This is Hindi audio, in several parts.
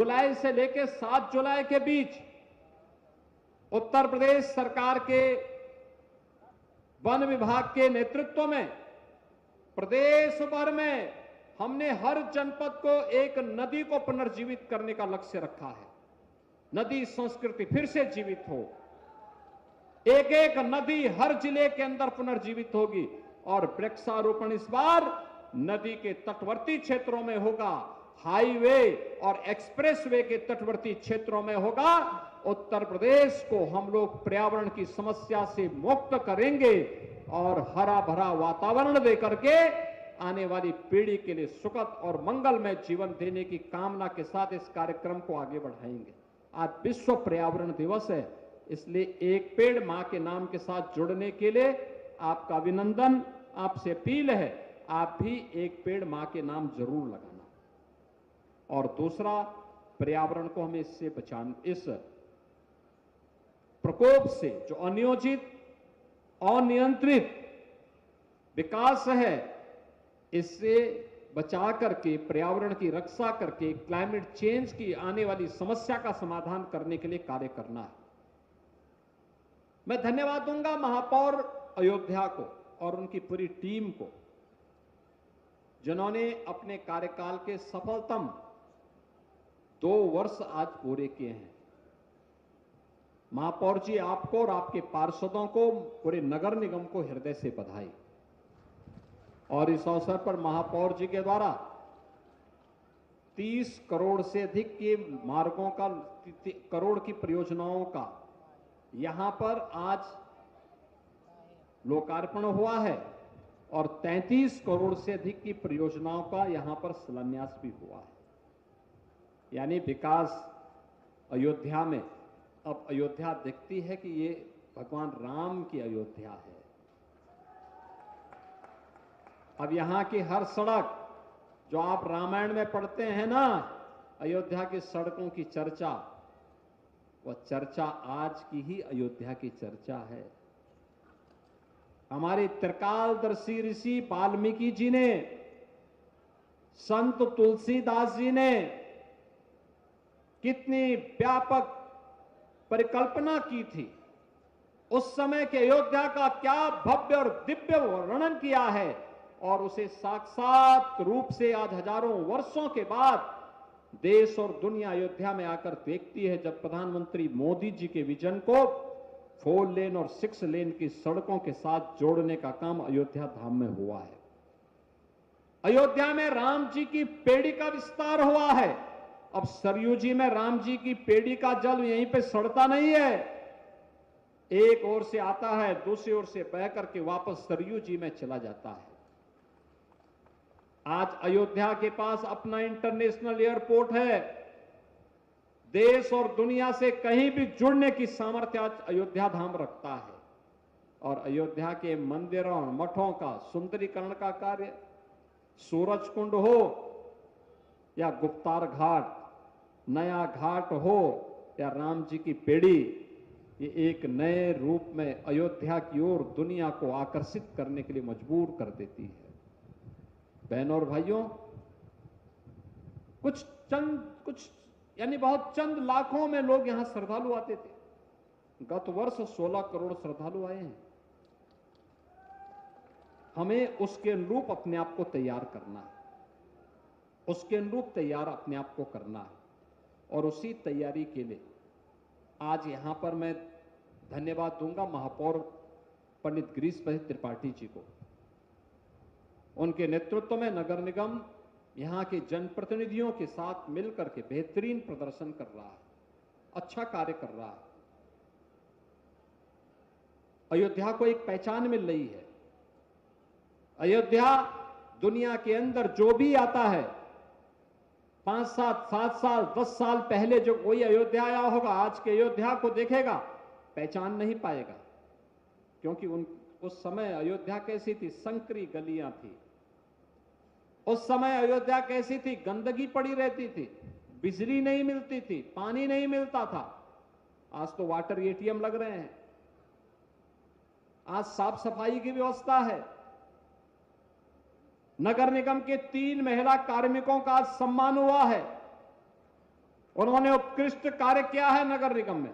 जुलाई से लेकर 7 जुलाई के बीच उत्तर प्रदेश सरकार के वन विभाग के नेतृत्व में प्रदेश भर में हमने हर जनपद को एक नदी को पुनर्जीवित करने का लक्ष्य रखा है। नदी संस्कृति फिर से जीवित हो, एक एक नदी हर जिले के अंदर पुनर्जीवित होगी और वृक्षारोपण इस बार नदी के तटवर्ती क्षेत्रों में होगा, हाईवे और एक्सप्रेसवे के तटवर्ती क्षेत्रों में होगा। उत्तर प्रदेश को हम लोग पर्यावरण की समस्या से मुक्त करेंगे और हरा भरा वातावरण देकर के आने वाली पीढ़ी के लिए सुखद और मंगलमय जीवन देने की कामना के साथ इस कार्यक्रम को आगे बढ़ाएंगे। आज विश्व पर्यावरण दिवस है, इसलिए एक पेड़ मां के नाम के साथ जुड़ने के लिए आपका अभिनंदन, आपसे अपील है, आप भी एक पेड़ मां के नाम जरूर लगाना। और दूसरा, पर्यावरण को हमें इससे बचाना, इस प्रकोप से जो अनियोजित अनियंत्रित विकास है, इससे बचा करके पर्यावरण की रक्षा करके क्लाइमेट चेंज की आने वाली समस्या का समाधान करने के लिए कार्य करना है। मैं धन्यवाद दूंगा महापौर अयोध्या को और उनकी पूरी टीम को, जिन्होंने अपने कार्यकाल के सफलतम 2 वर्ष आज पूरे किए हैं। महापौर जी, आपको और आपके पार्षदों को, पूरे नगर निगम को हृदय से बधाई। और इस अवसर पर महापौर जी के द्वारा 30 करोड़ से अधिक के मार्गों का, करोड़ की परियोजनाओं का यहां पर आज लोकार्पण हुआ है और 33 करोड़ से अधिक की परियोजनाओं का यहां पर शिलान्यास भी हुआ है। यानी विकास अयोध्या में, अब अयोध्या दिखती है कि ये भगवान राम की अयोध्या है। अब यहां की हर सड़क, जो आप रामायण में पढ़ते हैं ना, अयोध्या की सड़कों की चर्चा, वह चर्चा आज की ही अयोध्या की चर्चा है। हमारे त्रिकालदर्शी ऋषि वाल्मीकि जी ने, संत तुलसीदास जी ने कितनी व्यापक परिकल्पना की थी। उस समय के अयोध्या का क्या भव्य और दिव्य वर्णन किया है और उसे साक्षात रूप से आज हजारों वर्षों के बाद देश और दुनिया अयोध्या में आकर देखती है, जब प्रधानमंत्री मोदी जी के विजन को 4 लेन और 6 लेन की सड़कों के साथ जोड़ने का काम अयोध्या धाम में हुआ है। अयोध्या में राम जी की पेड़ी का विस्तार हुआ है। अब सरयू जी में राम जी की पेड़ी का जल यहीं पे सड़ता नहीं है, एक ओर से आता है, दूसरी ओर से बह करके वापस सरयू जी में चला जाता है। आज अयोध्या के पास अपना इंटरनेशनल एयरपोर्ट है। देश और दुनिया से कहीं भी जुड़ने की सामर्थ्य आज अयोध्या धाम रखता है। और अयोध्या के मंदिरों और मठों का सुंदरीकरण का कार्य, सूरज कुंड हो या गुप्तार घाट, नया घाट हो या राम जी की पेड़ी, ये एक नए रूप में अयोध्या की ओर दुनिया को आकर्षित करने के लिए मजबूर कर देती है। बहनों और भाइयों, कुछ यानी बहुत चंद लाखों में लोग यहां श्रद्धालु आते थे। गत वर्ष 16 करोड़ श्रद्धालु आए हैं। हमें उसके अनुरूप अपने आप को तैयार करना है, उसके अनुरूप तैयार अपने आप को करना है। और उसी तैयारी के लिए आज यहां पर मैं धन्यवाद दूंगा महापौर पंडित गिरीश भाई त्रिपाठी जी को। उनके नेतृत्व में नगर निगम यहां के जनप्रतिनिधियों के साथ मिलकर के बेहतरीन प्रदर्शन कर रहा है, अच्छा कार्य कर रहा है। अयोध्या को एक पहचान मिल रही है। अयोध्या दुनिया के अंदर जो भी आता है, 5 साल 7 साल 10 साल पहले जो कोई अयोध्या आया होगा, आज के अयोध्या को देखेगा, पहचान नहीं पाएगा। क्योंकि उस समय अयोध्या कैसी थी? संकरी गलियां थी। उस समय अयोध्या कैसी थी? गंदगी पड़ी रहती थी, बिजली नहीं मिलती थी, पानी नहीं मिलता था। आज तो वाटर एटीएम लग रहे हैं, आज साफ सफाई की व्यवस्था है। नगर निगम के 3 महिला कार्मिकों का आज सम्मान हुआ है। उन्होंने उत्कृष्ट कार्य किया है नगर निगम में।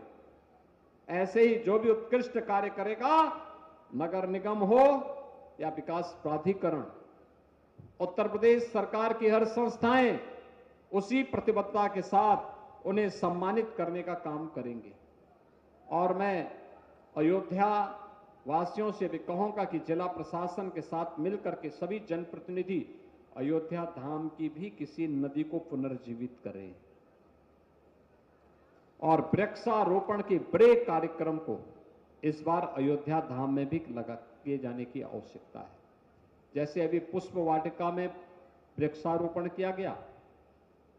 ऐसे ही जो भी उत्कृष्ट कार्य करेगा, नगर निगम हो या विकास प्राधिकरण, उत्तर प्रदेश सरकार की हर संस्थाएं उसी प्रतिबद्धता के साथ उन्हें सम्मानित करने का काम करेंगे। और मैं अयोध्या वासियों से भी कहूंगा कि जिला प्रशासन के साथ मिलकर के सभी जनप्रतिनिधि अयोध्या धाम की भी किसी नदी को पुनर्जीवित करें और वृक्षारोपण के बड़े कार्यक्रम को इस बार अयोध्या धाम में भी किए जाने की आवश्यकता है। जैसे अभी पुष्प वाटिका में वृक्षारोपण किया गया,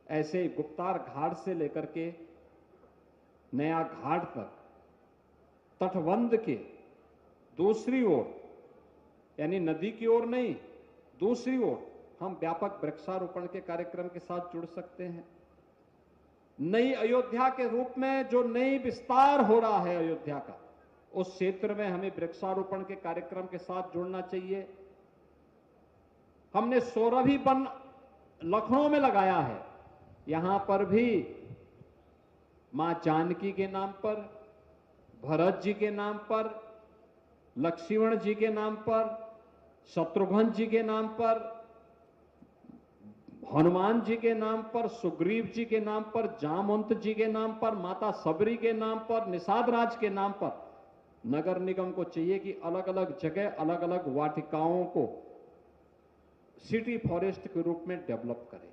ऐसे ही गुप्तार घाट से लेकर के नया घाट तक तटबंध के दूसरी ओर, यानी नदी की ओर नहीं, दूसरी ओर हम व्यापक वृक्षारोपण के कार्यक्रम के साथ जुड़ सकते हैं। नई अयोध्या के रूप में जो नई विस्तार हो रहा है अयोध्या का, उस क्षेत्र में हमें वृक्षारोपण के कार्यक्रम के साथ जुड़ना चाहिए। हमने सौरभी वन लखनऊ में लगाया है, यहां पर भी मां जानकी के नाम पर, भरत जी के नाम पर, लक्ष्मण जी के नाम पर, शत्रुघ्न जी के नाम पर, हनुमान जी के नाम पर, सुग्रीव जी के नाम पर, जामवंत जी के नाम पर, माता सबरी के नाम पर, निषाद राज के नाम पर नगर निगम को चाहिए कि अलग अलग जगह अलग अलग वाटिकाओं को सिटी फॉरेस्ट के रूप में डेवलप करे।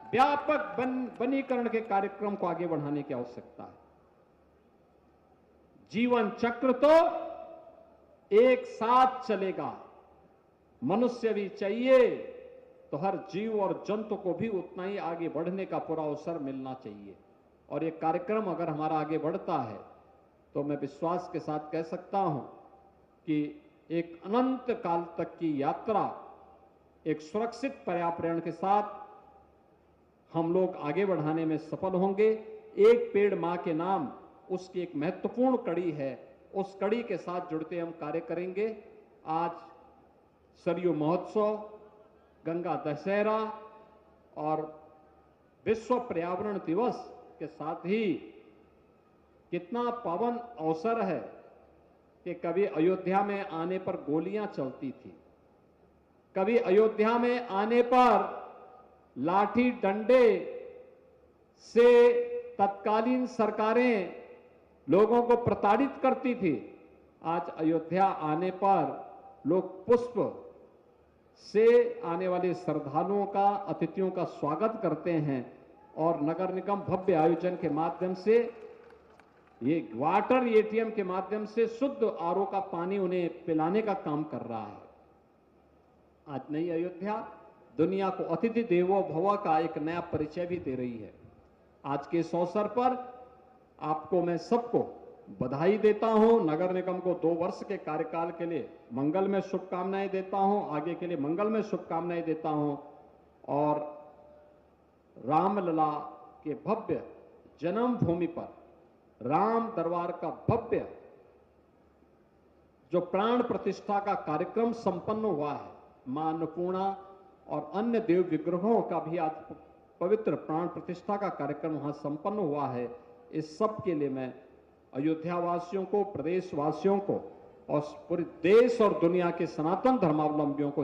व्यापक वनीकरण के कार्यक्रम को आगे बढ़ाने की आवश्यकता है। जीवन चक्र तो एक साथ चलेगा, मनुष्य भी चाहिए तो हर जीव और जंतु को भी उतना ही आगे बढ़ने का पूरा अवसर मिलना चाहिए। और ये कार्यक्रम अगर हमारा आगे बढ़ता है तो मैं विश्वास के साथ कह सकता हूं कि एक अनंत काल तक की यात्रा एक सुरक्षित पर्यावरण के साथ हम लोग आगे बढ़ाने में सफल होंगे। एक पेड़ मां के नाम उसकी एक महत्वपूर्ण कड़ी है, उस कड़ी के साथ जुड़ते हम कार्य करेंगे। आज सरयू महोत्सव, गंगा दशहरा और विश्व पर्यावरण दिवस के साथ ही कितना पावन अवसर है कि कभी अयोध्या में आने पर गोलियां चलती थी, कभी अयोध्या में आने पर लाठी डंडे से तत्कालीन सरकारें लोगों को प्रताड़ित करती थी। आज अयोध्या आने पर लोग पुष्प से आने वाले श्रद्धालुओं का, अतिथियों का स्वागत करते हैं और नगर निगम भव्य आयोजन के माध्यम से, ये वाटर एटीएम के माध्यम से शुद्ध आरओ का पानी उन्हें पिलाने का काम कर रहा है। आज नई अयोध्या दुनिया को अतिथि देवो भव का एक नया परिचय भी दे रही है। आज के इस अवसर पर आपको मैं सबको बधाई देता हूं। नगर निगम को 2 वर्ष के कार्यकाल के लिए मंगल में शुभकामनाएं देता हूं, आगे के लिए मंगल में शुभकामनाएं देता हूं और रामलला के भव्य जन्मभूमि पर राम दरबार का भव्य जो प्राण प्रतिष्ठा का कार्यक्रम संपन्न हुआ है, मां अन्नपूर्णा और अन्य देव विग्रहों का भी आज पवित्र प्राण प्रतिष्ठा का कार्यक्रम वहां संपन्न हुआ है। इस सब के लिए मैं अयोध्या वासियों को, प्रदेश वासियों को और पूरे देश और दुनिया के सनातन धर्मावलंबियों को